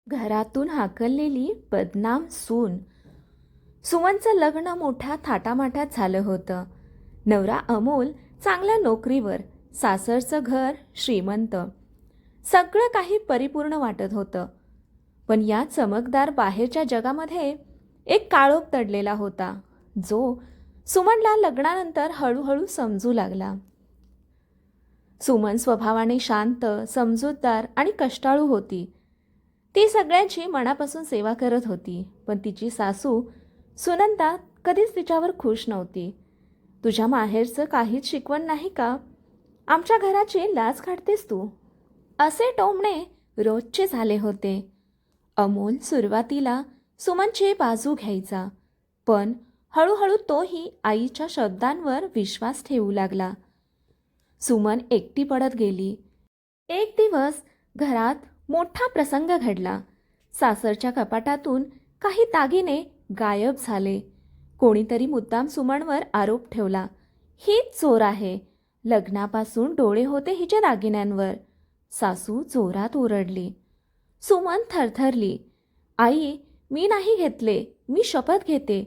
घरातून हाकललेली बदनाम सून. सुमनचं लग्न मोठ्या थाटामाटात झालं होतं. नवरा अमोल चांगल्या नोकरीवर, सासरचं घर श्रीमंत. सगळं काही परिपूर्ण वाटत होतं. पण या चमकदार बाहेरच्या जगामध्ये एक काळोख दडलेला होता, जो सुमनला लग्नानंतर हळूहळू समजू लागला. सुमन स्वभावाने शांत, समजूतदार आणि कष्टाळू होती. ती सगळ्यांची मनापासून सेवा करत होती, पण तिची सासू सुनंदा कधीच तिच्यावर खुश नव्हती. तुझ्या माहेरचं काहीच शिकवण नाही का? आमच्या घराची लाज काढतेस तू, असे टोमणे रोजचे झाले होते. अमोल सुरुवातीला सुमनची बाजू घ्यायचा, पण हळूहळू तोही आईच्या शब्दांवर विश्वास ठेवू लागला. सुमन एकटी पडत गेली. एक दिवस घरात मोठा प्रसंग घडला. सासरच्या कपाटातून काही दागिने गायब झाले. कोणीतरी मुद्दाम सुमनवर आरोप ठेवला, हीच चोर आहे. लग्नापासून डोळे होते हिच्या दागिन्यांवर. सासू जोरात ओरडली. सुमन थरथरली. आई, मी नाही घेतले, मी शपथ घेते,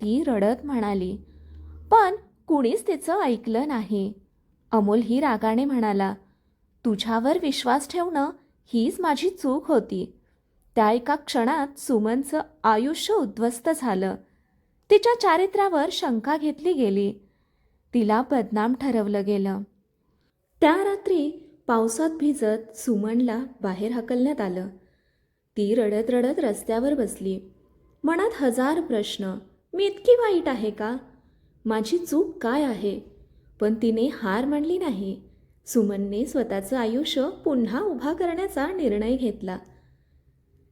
ती रडत म्हणाली. पण कुणीच तिचं ऐकलं नाही. अमोल ही रागाने म्हणाला, तुझ्यावर विश्वास ठेवणं हीच माझी चूक होती. त्या एका क्षणात सुमनचं आयुष्य उद्ध्वस्त झालं. तिच्या चारित्र्यावर शंका घेतली गेली. तिला बदनाम ठरवलं गेलं. त्या रात्री पावसात भिजत सुमनला बाहेर हकलण्यात आलं. ती रडत रडत रस्त्यावर बसली. मनात हजार प्रश्न. मी इतकी वाईट आहे का? माझी चूक काय आहे? पण तिने हार मानली नाही. सुमनने स्वतःचं आयुष्य पुन्हा उभा करण्याचा निर्णय घेतला.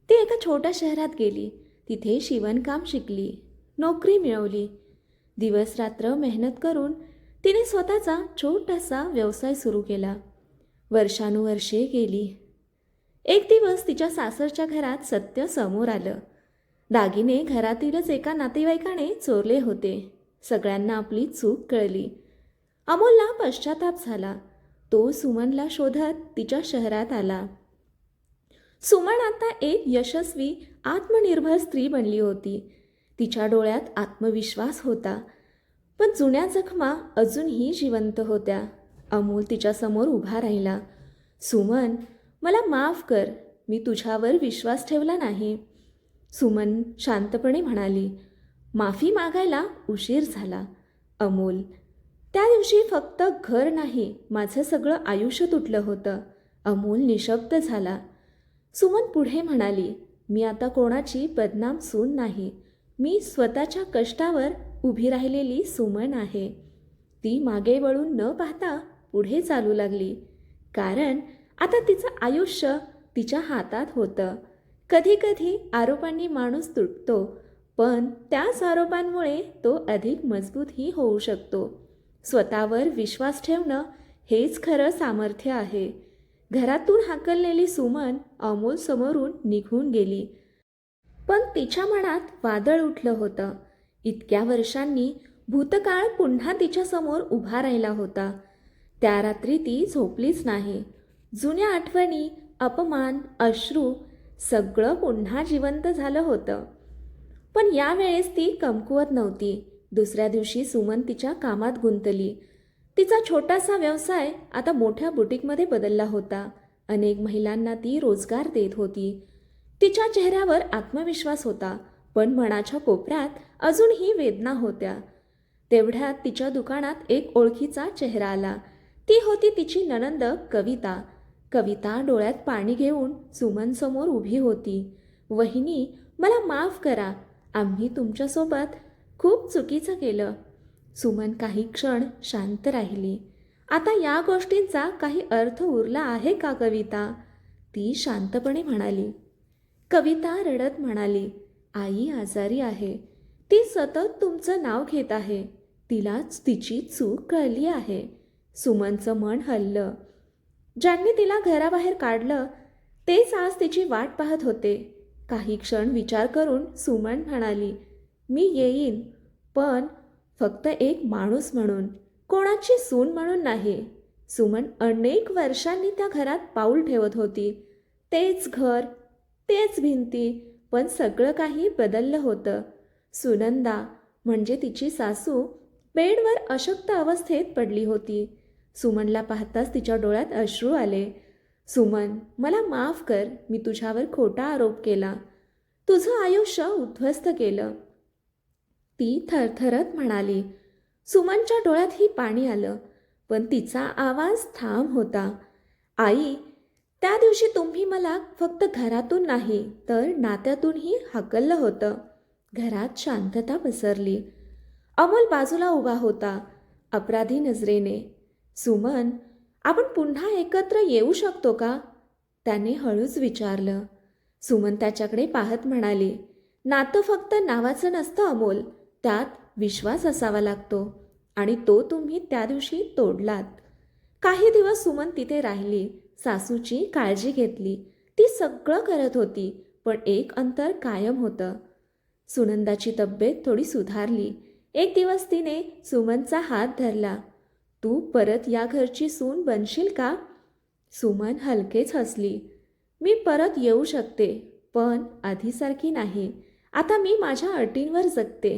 ती एका छोट्या शहरात गेली. तिथे शिवणकाम शिकली, नोकरी मिळवली. दिवस रात्र मेहनत करून तिने स्वतःचा छोटासा व्यवसाय सुरू केला. वर्षानुवर्षे गेली. एक दिवस तिच्या सासरच्या घरात सत्य समोर आलं. दागिने घरातीलच एका नातेवाईकाने चोरले होते. सगळ्यांना आपली चूक कळली. अमोलला पश्चाताप झाला. तो सुमनला शोधत तिच्या शहरात आला. सुमन आता एक यशस्वी, आत्मनिर्भर स्त्री बनली होती. तिच्या डोळ्यात आत्मविश्वास होता, पण जुन्या जखमा अजूनही जिवंत होत्या. अमोल तिच्यासमोर उभा राहिला. सुमन, मला माफ कर, मी तुझ्यावर विश्वास ठेवला नाही. सुमन शांतपणे म्हणाली, माफी मागायला उशीर झाला. अमोल, त्या दिवशी फक्त घर नाही, माझं सगळं आयुष्य तुटलं होतं. अमोल निशब्द झाला. सुमन पुढे म्हणाली, मी आता कोणाची बदनाम सून नाही. मी स्वतःच्या कष्टावर उभी राहिलेली सुमन आहे. ती मागे वळून न पाहता पुढे चालू लागली, कारण आता तिचं आयुष्य तिच्या हातात होतं. कधी कधी आरोपांनी माणूस तुटतो, पण त्याच आरोपांमुळे तो अधिक मजबूतही होऊ शकतो. स्वतःवर विश्वास ठेवणं हेच खरं सामर्थ्य आहे. घरातून हाकललेली सुमन अमोल समोरून निघून गेली, पण तिच्या मनात वादळ उठलं होतं. इतक्या वर्षांनी भूतकाळ पुन्हा तिच्यासमोर उभा राहिला होता. त्या रात्री ती झोपलीच नाही. जुन्या आठवणी, अपमान, अश्रू सगळं पुन्हा जिवंत झालं होतं. पण यावेळेस ती कमकुवत नव्हती. दुसऱ्या दिवशी सुमन तिच्या कामात गुंतली. तिचा छोटासा व्यवसाय आता मोठ्या बुटीकमध्ये बदलला होता. अनेक महिलांना ती रोजगार देत होती. तिच्या चेहऱ्यावर आत्मविश्वास होता, पण मनाच्या कोपऱ्यात अजूनही वेदना होत्या. तेवढ्यात तिच्या दुकानात एक ओळखीचा चेहरा आला. ती होती तिची नणंद कविता. कविता डोळ्यात पाणी घेऊन सुमनसमोर उभी होती. वहिनी, मला माफ करा, आम्ही तुमच्यासोबत खूप चुकीचं केलं. सुमन काही क्षण शांत राहिली. आता या गोष्टींचा काही अर्थ उरला आहे का कविता? ती शांतपणे म्हणाली. कविता रडत म्हणाली, आई आजारी आहे. ती सतत तुमचं नाव घेत आहे. तिलाच तिची चूक कळली आहे. सुमनचं मन हललं. ज्यांनी तिला घराबाहेर काढलं तेच आज तिची वाट पाहत होते. काही क्षण विचार करून सुमन म्हणाली, मी येईन, पण फक्त एक माणूस म्हणून, कोणाची सून म्हणून नाही. सुमन अनेक वर्षांनी त्या घरात पाऊल ठेवत होती. तेच घर, तेच भिंती, पण सगळं काही बदललं होतं. सुनंदा म्हणजे तिची सासू बेडवर अशक्त अवस्थेत पडली होती. सुमनला पाहताच तिच्या डोळ्यात अश्रू आले. सुमन, मला माफ कर, मी तुझ्यावर खोटा आरोप केला, तुझं आयुष्य उद्ध्वस्त केलं. ती थरथरत म्हणाली. सुमनच्या डोळ्यातही पाणी आलं, पण तिचा आवाज ठाम होता. आई, त्या दिवशी तुम्ही मला फक्त घरातून नाही तर नात्यातूनही हाकललं होतं. घरात शांतता पसरली. अमोल बाजूला उभा होता, अपराधी नजरेने. सुमन, आपण पुन्हा एकत्र येऊ शकतो का? त्याने हळूच विचारलं. सुमन त्याच्याकडे पाहत म्हणाली, नातं फक्त नावाचं नसतं अमोल, त्यात विश्वास असावा लागतो, आणि तो तुम्ही त्या दिवशी तोडलात. काही दिवस सुमन तिथे राहिली, सासूची काळजी घेतली. ती सगळं करत होती, पण एक अंतर कायम होतं. सुनंदाची तब्येत थोडी सुधारली. एक दिवस तिने सुमनचा हात धरला. तू परत या घरची सून बनशील का? सुमन हलकेच हसली. मी परत येऊ शकते, पण आधीसारखी नाही. आता मी माझ्या अटींवर जगते.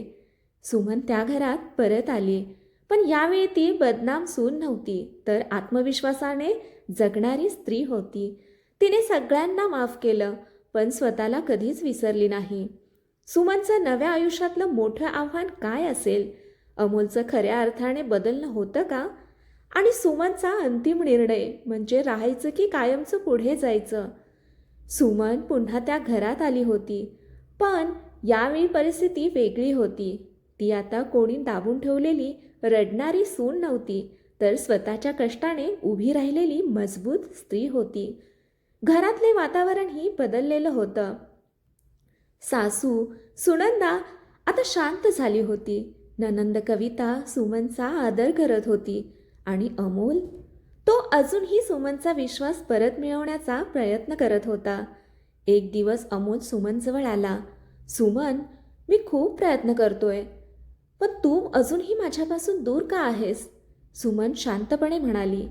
सुमन त्या घरात परत आली, पण यावेळी ती बदनाम सून नव्हती, तर आत्मविश्वासाने जगणारी स्त्री होती. तिने सगळ्यांना माफ केलं, पण स्वतःला कधीच विसरली नाही. सुमनचं नव्या आयुष्यातलं मोठं आव्हान काय असेल? अमोलचं खऱ्या अर्थाने बदलणं होतं का? आणि सुमनचा अंतिम निर्णय म्हणजे राहायचं की कायमचं पुढे जायचं? सुमन पुन्हा त्या घरात आली होती, पण यावेळी परिस्थिती वेगळी होती. ती आता कोणी दाबून ठेवलेली रडणारी सून नव्हती, तर स्वतःच्या कष्टाने उभी राहिलेली मजबूत स्त्री होती. घरातले वातावरणही बदललेलं होतं. सासू सुनंदा आता शांत झाली होती. ननंद कविता सुमनचा आदर करत होती, आणि अमोल, तो अजूनही सुमनचा विश्वास परत मिळवण्याचा प्रयत्न करत होता. एक दिवस अमोल सुमनजवळ आला. सुमन, मी खूप प्रयत्न करतोय, पण तू अजूनही माझ्यापासून दूर का आहेस? सुमन शांतपणे म्हणाली,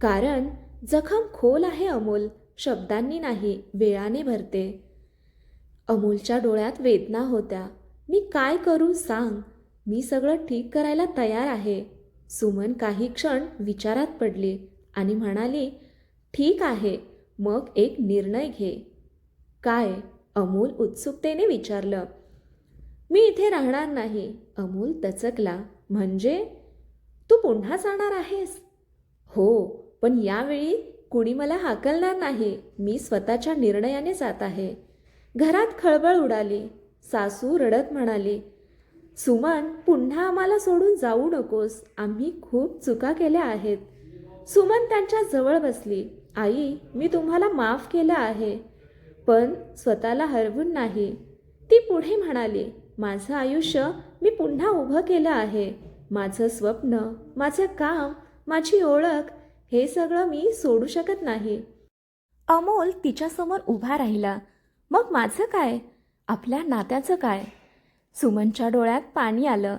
कारण जखम खोल आहे अमोल, शब्दांनी नाही, वेळाने भरते. अमोलच्या डोळ्यात वेदना होत्या. मी काय करू सांग, मी सगळं ठीक करायला तयार आहे. सुमन काही क्षण विचारात पडली आणि म्हणाली, ठीक आहे, मग एक निर्णय घे. काय? अमोल उत्सुकतेने विचारलं. मी इथे राहणार नाही. अमोल दचकला. म्हणजे तू पुन्हा जाणार आहेस? हो, पण यावेळी कुणी मला हाकलणार नाही. मी स्वतःच्या निर्णयाने जात आहे. घरात खळबळ उडाली. सासू रडत म्हणाली, सुमन, पुन्हा आम्हाला सोडून जाऊ नकोस. आम्ही खूप चुका केल्या आहेत. सुमन त्यांच्या जवळ बसली. आई, मी तुम्हाला माफ केलं आहे, पण स्वतःला हरवून नाही. ती पुढे म्हणाली, माझं आयुष्य मी पुन्हा उभं केलं आहे. माझं स्वप्न, माझं काम, माझी ओळख, हे सगळं मी सोडू शकत नाही. अमोल तिच्यासमोर उभा राहिला. मग माझं काय? आपल्या नात्याचं काय? सुमनच्या डोळ्यात पाणी आलं.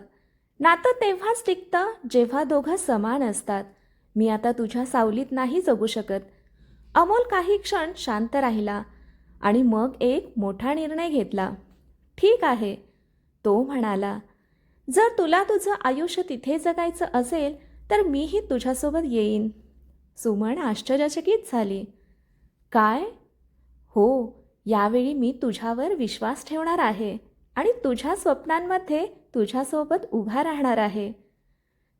नातं तेव्हाच टिकतं जेव्हा दोघं समान असतात. मी आता तुझ्या सावलीत नाही जगू शकत. अमोल काही क्षण शांत राहिला आणि मग एक मोठा निर्णय घेतला. ठीक आहे, तो म्हणाला, जर तुला तुझं आयुष्य तिथे जगायचं असेल तर मीही तुझ्यासोबत येईन. सुमन आश्चर्यचकित झाली. काय? हो, यावेळी मी तुझ्यावर विश्वास ठेवणार आहे आणि तुझ्या स्वप्नांमध्ये तुझ्यासोबत उभा राहणार आहे.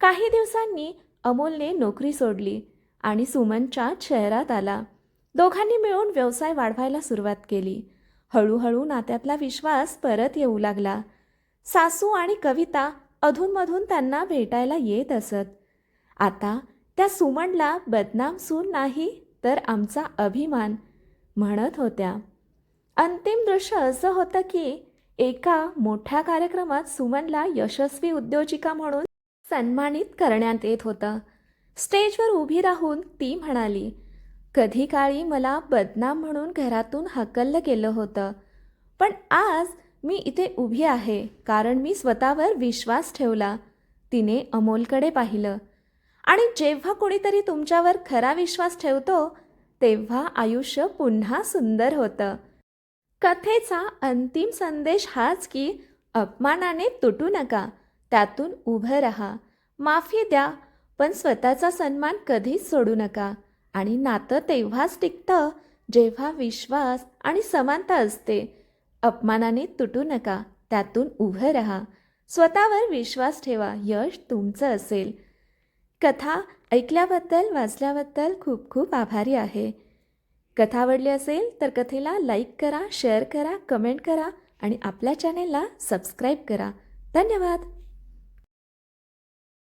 काही दिवसांनी अमोलने नोकरी सोडली आणि सुमनच्या शहरात आला. दोघांनी मिळून व्यवसाय वाढवायला सुरुवात केली. हळूहळू नात्यातला विश्वास परत येऊ लागला. सासू आणि कविता अधूनमधून त्यांना भेटायला येत असत. आता त्या सुमनला बदनाम सून नाही तर आमचा अभिमान म्हणत होत्या. अंतिम दृश्य असं होतं की एका मोठ्या कार्यक्रमात सुमनला यशस्वी उद्योजिका म्हणून सन्मानित करण्यात येत होतं. स्टेजवर उभी राहून ती म्हणाली, कधी काळी मला बदनाम म्हणून घरातून हकललं गेलं होतं, पण आज मी इथे उभी आहे कारण मी स्वतःवर विश्वास ठेवला. तिने अमोलकडे पाहिलं. आणि जेव्हा कोणीतरी तुमच्यावर खरा विश्वास ठेवतो तेव्हा आयुष्य पुन्हा सुंदर होतं. कथेचा अंतिम संदेश हाच की अपमानाने तुटू नका, त्यातून उभं राहा, माफी द्या, पण स्वतःचा सन्मान कधीच सोडू नका. आणि नातं तेव्हाच टिकतं जेव्हा विश्वास आणि समानता असते. अपमानाने तुटू नका, त्यातून उभं राहा, स्वतःवर विश्वास ठेवा, यश तुमचं असेल. कथा ऐकल्याबद्दल, वाचल्याबद्दल खूप खूप आभारी आहे. कथा आवडली असेल तर कथेला लाईक करा, शेअर करा, कमेंट करा आणि आपल्या चॅनेलला सबस्क्राईब करा. धन्यवाद.